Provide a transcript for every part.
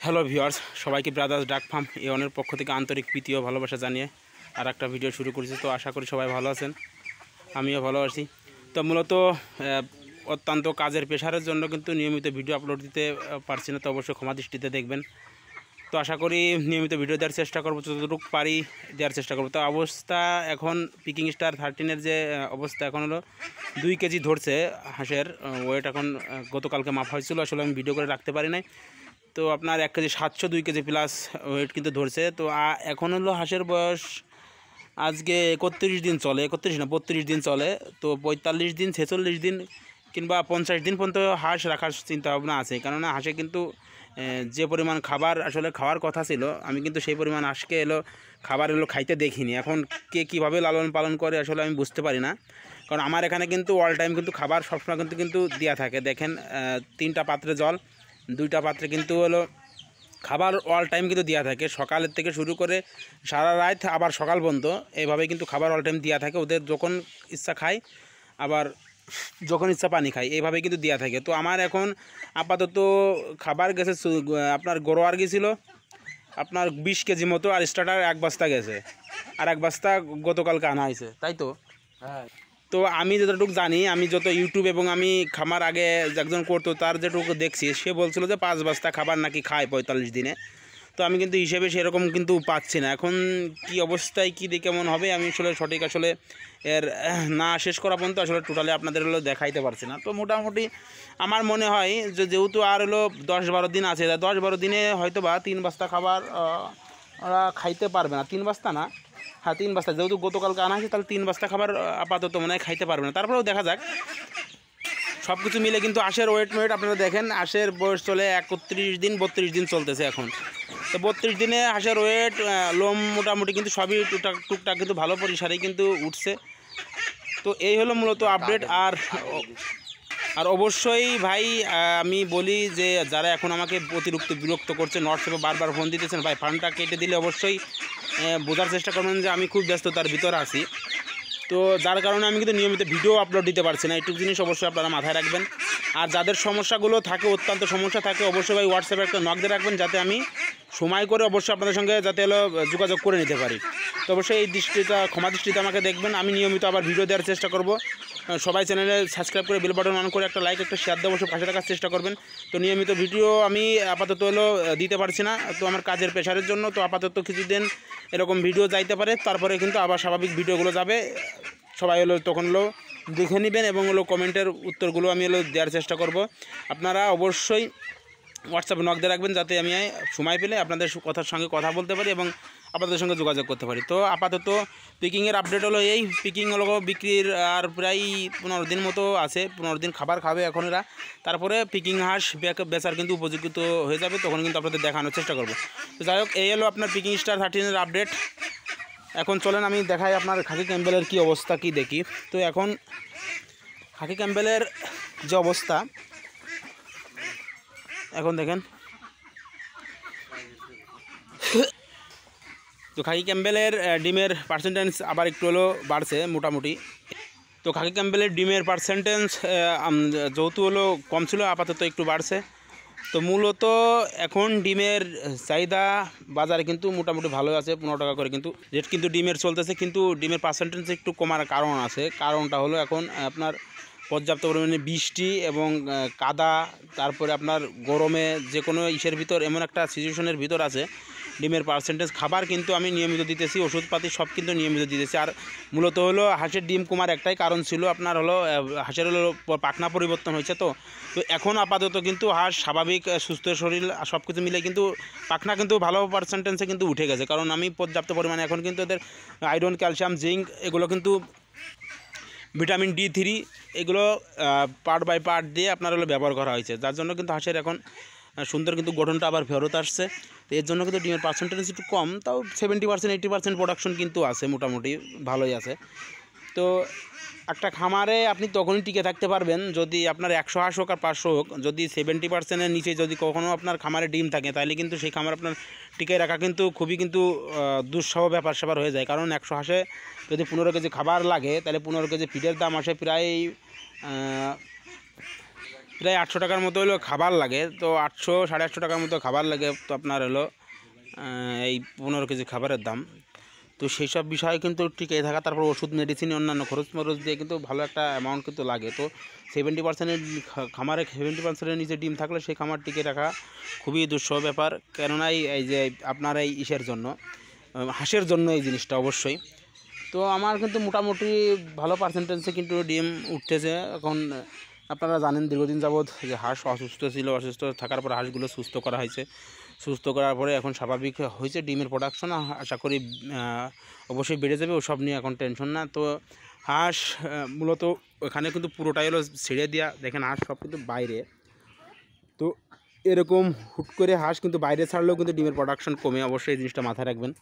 Hello viewers, সবাইকে brothers ডাক farm এওয়ানের পক্ষ থেকে আন্তরিক প্রীতি ও ভালোবাসা জানিয়ে আর একটা ভিডিও শুরু করেছি। তো আশা করি সবাই ভালো আছেন, আমিও ভালো আছি। তো মূলত অত্যন্ত কাজের প্রেশারের জন্য কিন্তু নিয়মিত ভিডিও আপলোড দিতে পারছি না, তো অবশ্যই ক্ষমা দৃষ্টিতে দেখবেন। তো আশা করি নিয়মিত ভিডিও দেওয়ার চেষ্টা করবো, যতটুকু পারি দেওয়ার চেষ্টা করবো। তো অবস্থা এখন পিকিং স্টার 13-এর যে অবস্থা এখন হলো 2 কেজি ধরছে হাঁসের ওয়েট। এখন গতকালকে মাপা হয়েছিল, আসলে আমি ভিডিও করে রাখতে পারি নাই। তো আপনার 1 কেজি 700 2 কেজি প্লাস ওয়েট কিন্তু ধরছে। তো এখন হলো হাঁসের বয়স আজকে 31 দিন চলে, 31 না 32 দিন চলে। তো 45 দিন 46 দিন কিংবা 50 দিন পর্যন্ত হাঁস রাখার চিন্তা ভাবনা আছে। কেননা হাঁসে কিন্তু যে পরিমাণ খাবার আসলে খাওয়ার কথা ছিল, আমি কিন্তু সেই পরিমাণ হাঁসকে খাবার খাইতে দেখিনি। এখন কে কীভাবে লালন পালন করে আসলে আমি বুঝতে পারি না, কারণ আমার এখানে কিন্তু অল টাইম কিন্তু খাবার সবসময় কিন্তু দেওয়া থাকে। দেখেন 3টা পাত্রে জল, 2টা পাত্রে কিন্তু খাবার অল টাইম কিন্তু দেওয়া থাকে, সকালের থেকে শুরু করে সারা রাত আবার সকাল পর্যন্ত এইভাবে কিন্তু খাবার অল টাইম দেওয়া থাকে। ওদের যখন ইচ্ছা খায়, আবার যখন ইচ্ছা পানি খায়, এইভাবে কিন্তু দেওয়া থাকে। তো আমার এখন আপাতত খাবার গেছে আপনার গরোয়ার গেছিলো আপনার 20 কেজি মতো, আর স্টার্টার 1 বস্তা গেছে, আর 1 বস্তা গতকালকে আনা হয়েছে, তাই তো? হ্যাঁ। তো আমি যতটুকু জানি, আমি যত ইউটিউব এবং আমি খামার আগে একজন করতো তার যেটুকু দেখছি, সে বলছিল যে 5 বস্তা খাবার নাকি খায় 45 দিনে। তো আমি কিন্তু হিসেবে সেরকম কিন্তু পাচ্ছি না। এখন কি অবস্থায় কী দিয়ে কেমন হবে আমি সঠিক এর না শেষ করা পর্যন্ত আসলে টোটালি আপনাদের দেখাইতে পারছি না। তো মোটামুটি আমার মনে হয় যে যেহেতু আর 10-12 দিন আছে, 10-12 দিনে হয়তো বা 3 বস্তা খাবার ওরা খাইতে পারবে না। 3 বস্তা না, হ্যাঁ 3 বস্তা, যেহেতু গতকালকে আনা হয়েছে, তাহলে 3 বস্তা খাবার আপাতত মনে হয় খাইতে পারবে না। তারপরেও দেখা যাক, সব কিছু মিলে কিন্তু হাঁসের ওয়েট আপনারা দেখেন, হাঁসের বয়স চলে 31 দিন 32 দিন চলতেছে এখন। তো 32 দিনে হাঁসের ওয়েট লোম মোটামুটি কিন্তু সবই টুকটাক কিন্তু ভালো পরিসরেই কিন্তু উঠছে। তো এই হলো মূলত আপডেট। আর অবশ্যই ভাই আমি বলি যে যারা এখন আমাকে অতিরিক্ত বিরক্ত করছে, হোয়াটসঅ্যাপে বারবার ফোন দিতেছেন, ভাই ফান্ডটা কেটে দিলে অবশ্যই বোঝার চেষ্টা করবেন যে আমি খুব ব্যস্ততার ভিতরে আছি। তো যার কারণে আমি কিন্তু নিয়মিত ভিডিও আপলোড দিতে পারছি না, এইটুকু জিনিস অবশ্যই আপনারা মাথায় রাখবেন। আর যাদের সমস্যাগুলো থাকে, অত্যন্ত সমস্যা থাকে, অবশ্যই ভাই হোয়াটসঅ্যাপে একটা নক দিয়ে রাখবেন, যাতে আমি সময় করে অবশ্যই আপনাদের সঙ্গে যাতে যোগাযোগ করে নিতে পারি। তো অবশ্যই এই ক্ষমা দৃষ্টিতে আমাকে দেখবেন। আমি নিয়মিত আবার ভিডিও দেওয়ার চেষ্টা করব। সবাই চ্যানেলে সাবস্ক্রাইব করে বেল বাটন অন করে একটা লাইক একটা শেয়ার দিয়ে অবশ্যই পাশে রাখার চেষ্টা করবেন। তো নিয়মিত ভিডিও আমি আপাতত দিতে পারছি না, তো আমার কাজের প্রেশারের জন্য। তো আপাতত কিছুদিন এরকম ভিডিও যাইতে পারে, তারপরে কিন্তু আবার স্বাভাবিক ভিডিওগুলো যাবে। সবাই তখন দেখে নেবেন এবং কমেন্টের উত্তরগুলো আমি দেওয়ার চেষ্টা করব। আপনারা অবশ্যই হোয়াটসঅ্যাপে নক দিয়ে রাখবেন, যাতে আমি সময় পেলে আপনাদের কথার সঙ্গে কথা বলতে পারি এবং আপনাদের সঙ্গে যোগাযোগ করতে পারি। তো আপাতত পিকিংয়ের আপডেট এই পিকিং বিক্রির আর প্রায় 15 দিন মতো আছে, 15 দিন খাবার খাবে এখন এরা। তারপরে পিকিং হাঁস বেচার কিন্তু উপযুক্ত হয়ে যাবে, তখন কিন্তু আপনাদের দেখানোর চেষ্টা করব। তো যাই হোক, এই হলো আপনার পিকিং স্টার 13-এর আপডেট। এখন চলেন আমি দেখাই আপনার খাকি ক্যাম্বেলের কি অবস্থা কি দেখি। তো এখন খাকি ক্যাম্বেলের যে অবস্থা এখন দেখেন, তো খাকি ক্যাম্বেলের ডিমের পার্সেন্টেজ আবার একটু বাড়ছে মোটামুটি। তো খাকি ক্যাম্বেলের ডিমের পার্সেন্টেজ যেহেতু কম ছিল, আপাতত একটু বাড়ছে। তো মূলত এখন ডিমের চাহিদা বাজারে কিন্তু মোটামুটি ভালো আছে, 15 টাকা করে কিন্তু রেট কিন্তু ডিমের চলতেছে। কিন্তু ডিমের পার্সেন্টেজ একটু কমার কারণ আছে, কারণটা হলো এখন আপনার পর্যাপ্ত পরিমাণে বৃষ্টি এবং কাদা, তারপরে আপনার গরমে যে কোনো ইসের ভিতর এমন একটা সিচুয়েশনের ভিতর আছে, ডিমের পার্সেন্টেজ খাবার কিন্তু আমি নিয়মিত দিতেছি, ওষুধপাতি সব কিন্তু নিয়মিত দিতেছি। আর মূলত হাঁসের ডিম কমার একটাই কারণ ছিল, আপনার হাঁসের পাখনা পরিবর্তন হয়েছে। তো এখন আপাতত কিন্তু হাঁস স্বাভাবিক সুস্থ শরীর সব কিছু মিলে কিন্তু পাখনা কিন্তু ভালো পার্সেন্টেজে কিন্তু উঠে গেছে, কারণ আমি পর্যাপ্ত পরিমাণে এখন কিন্তু এদের আয়রন ক্যালসিয়াম জিঙ্ক এগুলো কিন্তু ভিটামিন D3 এগুলো পার্ট বাই পার্ট দিয়ে আপনার ব্যবহার করা হয়েছে, যার জন্য কিন্তু হাঁসের এখন সুন্দর কিন্তু গঠনটা আবার ফেরত আসছে। তো এর জন্য কিন্তু ডিমের পার্সেন্টেজ একটু কম, তাও 70% 80% প্রোডাকশন কিন্তু আছে, মোটামুটি ভালোই আছে। তো একটা খামারে আপনি তখনই টিকে থাকতে পারবেন যদি আপনার 100 হাঁস হোক আর 500 হোক, যদি 70%-এর নিচে যদি কখনও আপনার খামারে ডিম থাকে, তাহলে কিন্তু সেই খামার আপনার টিকে রাখা কিন্তু খুবই কিন্তু দুঃসহ ব্যাপার হয়ে যায়। কারণ 100 হাঁসে যদি 15 কেজি খাবার লাগে, তাহলে 15 কেজি ফিডের দাম আসে প্রায় প্রায় 800 টাকার মতো হলো খাবার লাগে। তো 800 850 টাকার মতো খাবার লাগে। তো আপনার হলো এই 15 কেজি খাবারের দাম। তো সেই সব বিষয়ে কিন্তু টিকে থাকা, তারপর ওষুধ মেডিসিন অন্যান্য খরচ মরচ দিয়ে কিন্তু ভালো একটা অ্যামাউন্ট কিন্তু লাগে। তো 70%-এর খামারে 70%-এর নিচে ডিম থাকলে সেই খামার টিকে রাখা খুবই দুঃসহ ব্যাপার। কেননা এই যে আপনার এই ইসের জন্য, হাঁসের জন্য এই জিনিসটা অবশ্যই। তো আমার কিন্তু মোটামুটি ভালো পার্সেন্টেজে কিন্তু ডিম উঠতেছে। এখন আপনারা জানেন দীর্ঘদিন যাবৎ যে হাঁস অসুস্থ ছিল, অসুস্থ থাকার পর হাঁসগুলো সুস্থ করা হয়েছে। সুস্থ করার পরে এখন স্বাভাবিক হয়েছে ডিমের প্রোডাকশন, আশা করি অবশ্যই বেড়ে যাবে, ওসব নিয়ে এখন টেনশন না। তো হাঁস মূলত ওখানে কিন্তু পুরোটাই হলো ছেড়ে দেওয়া। দেখেন হাঁস সব কিন্তু বাইরে। তো এরকম হুট করে হাঁস কিন্তু বাইরে ছাড়লেও কিন্তু ডিমের প্রোডাকশন কমে, অবশ্যই এই জিনিসটা মাথায় রাখবেন।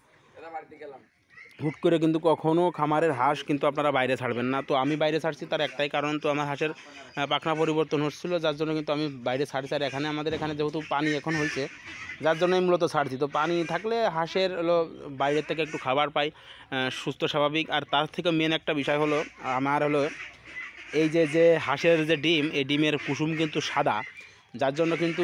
হুট করে কিন্তু কখনও খামারের হাঁস কিন্তু আপনারা বাইরে ছাড়বেন না। তো আমি বাইরে ছাড়ছি তার একটাই কারণ, তো আমার হাঁসের পাখনা পরিবর্তন হচ্ছিলো, যার জন্য কিন্তু আমি বাইরে ছাড়ছি। আর আমাদের এখানে যেহেতু পানি এখন হয়েছে, যার জন্যই মূলত ছাড়ছি। তো পানি থাকলে হাঁসের হলো বাইরের থেকে একটু খাবার পাই, সুস্থ স্বাভাবিক। আর তার থেকে মেন একটা বিষয় হলো আমার হলো এই যে হাঁসের যে ডিম, এই ডিমের কুসুম কিন্তু সাদা, যার জন্য কিন্তু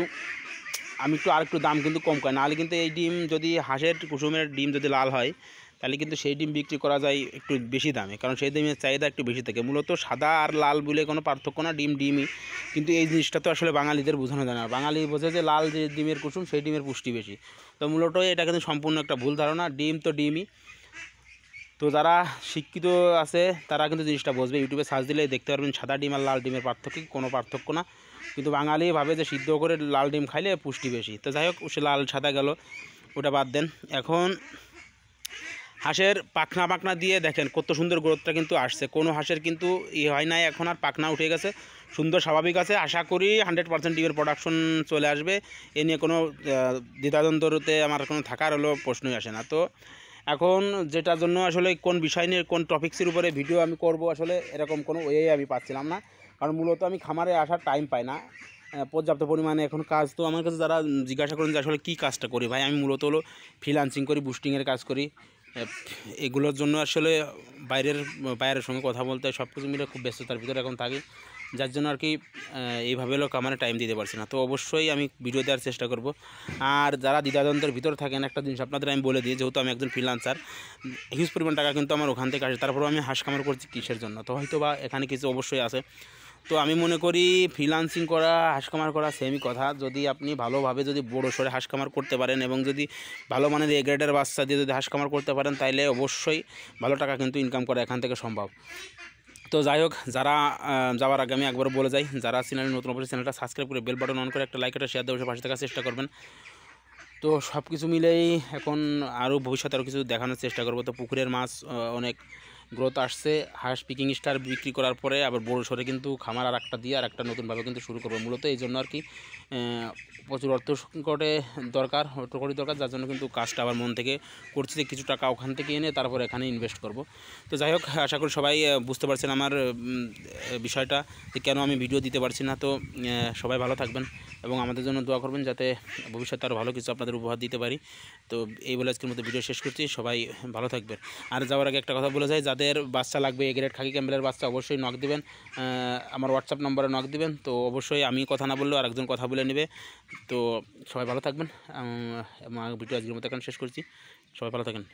আমি আরেকটু দাম কিন্তু কম করি। নাহলে কিন্তু এই ডিম যদি হাঁসের কুসুমের ডিম যদি লাল হয়, তাহলে কিন্তু সেই ডিম বিক্রি করা যায় একটু বেশি দামে, কারণ সেই ডিমের চাহিদা একটু বেশি থাকে। মূলত সাদা আর লাল বলে কোনো পার্থক্য না, ডিম ডিমই। কিন্তু এই জিনিসটা তো আসলে বাঙালিদের বোঝানো যায় না। বাঙালি বোঝে যে লাল যে ডিমের কুসুম সেই ডিমের পুষ্টি বেশি। তো মূলত এটা কিন্তু সম্পূর্ণ একটা ভুল ধারণা। ডিম তো ডিমই। তো যারা শিক্ষিত আছে তারা কিন্তু জিনিসটা বুঝবে। ইউটিউবে সার্চ দিলে দেখতে পারবেন সাদা ডিম আর লাল ডিমের পার্থক্য, কোনো পার্থক্য না। কিন্তু বাঙালি ভাবে যে সিদ্ধ করে লাল ডিম খাইলে পুষ্টি বেশি। তো যাই হোক, সে লাল সাদা গেল, ওটা বাদ দেন। এখন হাঁসের পাখনা দিয়ে দেখেন কত সুন্দর গ্রোথটা কিন্তু আসছে। কোনো হাঁসের কিন্তু হয় নাই, এখন আর পাখনা উঠে গেছে, সুন্দর স্বাভাবিক আছে। আশা করি 100% ডিমের প্রোডাকশন চলে আসবে। এ নিয়ে কোনো দ্বিধাদ্বন্দ্বতে আমার কোনো থাকার হলো প্রশ্নই আসে না। তো এখন যেটার জন্য আসলে কোন বিষয় নিয়ে কোন টপিক্সের উপরে ভিডিও আমি করব, আসলে এরকম কোনো ওয়ে আমি পাচ্ছিলাম না। কারণ মূলত আমি খামারে আসার টাইম পাই না পর্যাপ্ত পরিমাণে এখন কাজ। তো আমার কাছে যারা জিজ্ঞাসা করেন যে আসলে কী কাজটা করি, ভাই আমি মূলত হলো ফ্রিল্যান্সিং করি, বুস্টিংয়ের কাজ করি। এগুলোর জন্য আসলে বাইরের সঙ্গে কথা বলতে সব কিছু মিলে খুব ব্যস্ততার ভিতরে এখন থাকি, যার জন্য আর কি এইভাবে লোক আমার টাইম দিতে পারছি না। তো অবশ্যই আমি ভিডিও দেওয়ার চেষ্টা করব। আর যারা দ্বিধাদ্বন্দ্বের ভিতরে থাকেন, একটা জিনিস আপনাদের আমি বলে দিই, যেহেতু আমি একজন ফ্রিল্যান্সার, হিউজ পরিমাণ টাকা কিন্তু আমার ওখান থেকে আসে। তারপরেও আমি হাঁস খামার করছি কিসের জন্য? তো হয়তো বা এখানে কিছু অবশ্যই আছে। তো আমি মনে করি ফ্রিল্যান্সিং করা, হাঁস খামার করা সেমই কথা। যদি আপনি ভালোভাবে যদি বড় সড়ে হাঁস খামার করতে পারেন এবং যদি ভালো মানের এ গ্রেডের বাচ্চা দিয়ে যদি হাঁস খামার করতে পারেন, তাইলে অবশ্যই ভালো টাকা কিন্তু ইনকাম করা এখান থেকে সম্ভব। তো যাই হোক, যারা যাওয়ার আগে আমি একবার বলে যাই, যারা চ্যানেলে নতুন অবশ্যই চ্যানেলটা সাবস্ক্রাইব করে বেল বাটন অন করে একটা লাইক একটা শেয়ার দেওয়ার পাশে থাকার চেষ্টা করবেন। তো সব কিছু মিলেই এখন আরও ভবিষ্যতে আরও কিছু দেখানোর চেষ্টা করব। তো পুকুরের মাছ অনেক গ্রোথ আসছে। হাঁস পিকিং স্টার বিক্রি করার পরে আবার বড় সরে কিন্তু খামার আর একটা দিয়ে আর একটা নতুনভাবে কিন্তু শুরু করবো। মূলত এই জন্য আর কি প্রচুর অর্থ সংকটে দরকার, যার জন্য কিন্তু কাজটা আবার মন থেকে করছি যে কিছু টাকা ওখান থেকে এনে তারপর এখানে ইনভেস্ট করব। তো যাই হোক, আশা করি সবাই বুঝতে পারছেন আমার বিষয়টা, যে কেন আমি ভিডিও দিতে পারছি না। তো সবাই ভালো থাকবেন এবং আমাদের জন্য দোয়া করবেন, যাতে ভবিষ্যতে আরও ভালো কিছু আপনাদের উপহার দিতে পারি। তো এই বলে আজকের মধ্যে ভিডিও শেষ করছি। সবাই ভালো থাকবেন। আর যাওয়ার আগে একটা কথা বলে যাই, যাদের বাচ্চা লাগবে এ গ্রেড খাকি ক্যাম্বেলের বাচ্চা, অবশ্যই নক দিবেন, আমার হোয়াটসঅ্যাপ নম্বরে নক দিবেন। তো অবশ্যই আমি কথা না বললেও আরেকজন কথা বলে নেবে। তো সবাই ভালো থাকবেন। আমার ভিডিও আজকের মতো এখন শেষ করছি। সবাই ভালো থাকেন।